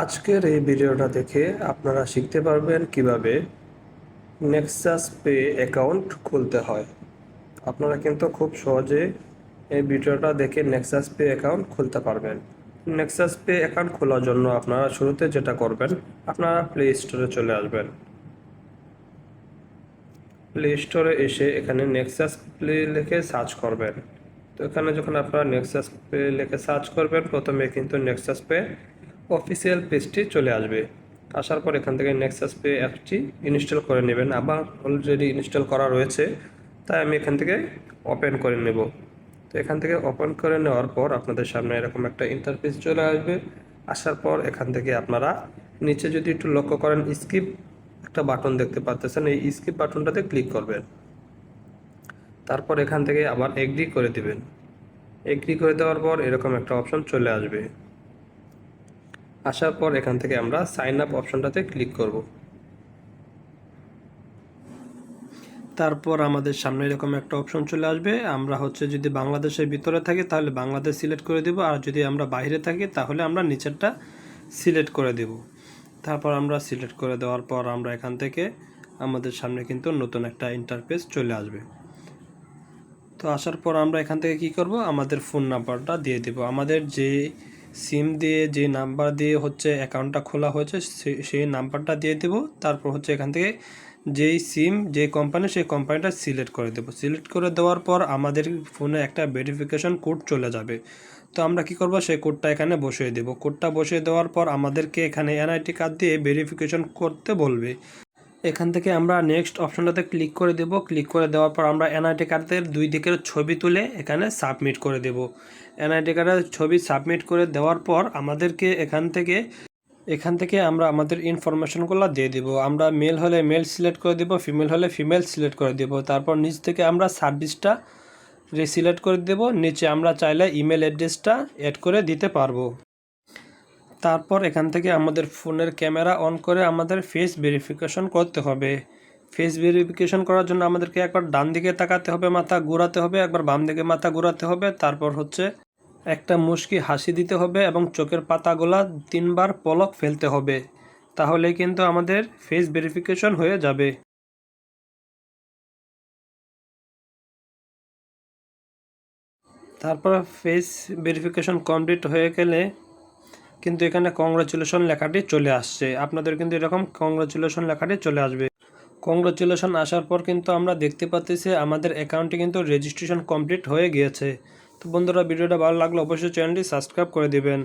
আজকের এই ভিডিওটা দেখে আপনারা শিখতে পারবেন কিভাবে নেক্সাস পে অ্যাকাউন্ট খুলতে হয়। আপনারা কিন্তু খুব সহজে এই ভিডিওটা দেখে নেক্সাস পে অ্যাকাউন্ট খুলতে পারবেন। নেক্সাস পে অ্যাকাউন্ট খোলার জন্য আপনারা শুরুতে যেটা করবেন, আপনারা প্লে স্টোরে চলে আসবেন। প্লে স্টোরে এসে এখানে নেক্সাস পে লিখে সার্চ করবেন। তো এখানে যখন আপনারা নেক্সাস পে লিখে সার্চ করবেন, প্রথমে কিন্তু নেক্সাস পে অফিসিয়াল পেজটি চলে আসবে। আসার পর এখান থেকে নেক্সাস পে অ্যাপটি ইনস্টল করে নেবেন। আমার অলরেডি ইনস্টল করা রয়েছে, তাই আমি এখান থেকে ওপেন করে নেব। তো এখান থেকে ওপেন করে নেওয়ার পর আপনাদের সামনে এরকম একটা ইন্টারফেস চলে আসবে। আসার পর এখান থেকে আপনারা নিচে যদি একটু লক্ষ্য করেন, স্কিপ একটা বাটন দেখতে পাচ্ছেন, এই স্কিপ বাটনটাতে ক্লিক করবেন। তারপর এখান থেকে আবার এগ্রি করে দিবেন। এগ্রি করে দেওয়ার পর এরকম একটা অপশন চলে আসবে। আসার পর এখান থেকে আমরা সাইন আপ অপশনটাতে ক্লিক করব। তারপর আমাদের সামনে এরকম একটা অপশন চলে আসবে। আমরা যদি বাংলাদেশের ভিতরে থাকি তাহলে বাংলাদেশ সিলেক্ট করে দেব, আর যদি আমরা বাইরে থাকি তাহলে আমরা নিচেরটা সিলেক্ট করে দেব। তারপর আমরা সিলেক্ট করে দেওয়ার পর আমরা এখান থেকে আমাদের সামনে কিন্তু নতুন একটা ইন্টারফেস চলে আসবে। তো আসার পর আমরা এখান থেকে কি করব, আমাদের ফোন নাম্বারটা দিয়ে দেব। আমাদের যে সিম দিয়ে যে নাম্বার দিয়ে অ্যাকাউন্টটা খোলা হয়েছে সেই নাম্বারটা দিয়ে দেব। তারপর এখান থেকে যেই সিম যে কোম্পানি সেই কোম্পানিটা সিলেক্ট করে দেব। সিলেক্ট করে দেওয়ার পর আমাদের ফোনে একটা ভেরিফিকেশন কোড চলে যাবে। তো আমরা কি করব, সেই কোডটা এখানে বসিয়ে দেব। কোডটা বসিয়ে দেওয়ার পর আমাদেরকে এখানে এনআইডি কার্ড দিয়ে ভেরিফিকেশন করতে বলবে। এখান থেকে আমরা নেক্সট অপশনটাতে ক্লিক করে দেব। ক্লিক করে দেওয়ার পর আমরা এনআইডি কার্ডের দুই দিকের ছবি তুলে এখানে সাবমিট করে দেব। এনআইডি কার্ডের ছবি সাবমিট করে দেওয়ার পর আমাদেরকে এখান থেকে আমরা আমাদের ইনফরমেশনগুলো দিয়ে দেব। আমরা মেল হলে মেল সিলেক্ট করে দেব, ফিমেল হলে ফিমেল সিলেক্ট করে দেব। তারপর নিচ থেকে আমরা সার্ভিসটা রিসিলেক্ট করে দেব। নিচে আমরা চাইলে ইমেল অ্যাড্রেসটা অ্যাড করে দিতে পারবো। তারপর এখান থেকে আমাদের ফোনের ক্যামেরা অন করে আমাদের ফেস ভেরিফিকেশন করতে হবে। ফেস ভেরিফিকেশন করার জন্য আমাদেরকে একবার ডান দিকে তাকাতে হবে, মাথা ঘোরাতে হবে, একবার বাম দিকে মাথা ঘোরাতে হবে। তারপর একটা মুচকি হাসি দিতে হবে এবং চোখের পাতাগুলা 3বার পলক ফেলতে হবে। তাহলেই কিন্তু আমাদের ফেস ভেরিফিকেশন হয়ে যাবে। তারপর ফেস ভেরিফিকেশন কমপ্লিট হয়ে গেলে কিন্তু এখানে কংগ্রাচুলেশন লেখাটি চলে আসছে। আপনাদের কিন্তু এরকম কংগ্রাচুলেশন লেখাটি চলে আসবে। কংগ্রাচুলেশন আসার পর কিন্তু আমরা দেখতে পাচ্ছি আমাদের অ্যাকাউন্টটি কিন্তু রেজিস্ট্রেশন কমপ্লিট হয়ে গিয়েছে। তো বন্ধুরা, ভিডিওটা ভালো লাগলে অবশ্যই চ্যানেলটি সাবস্ক্রাইব করে দিবেন।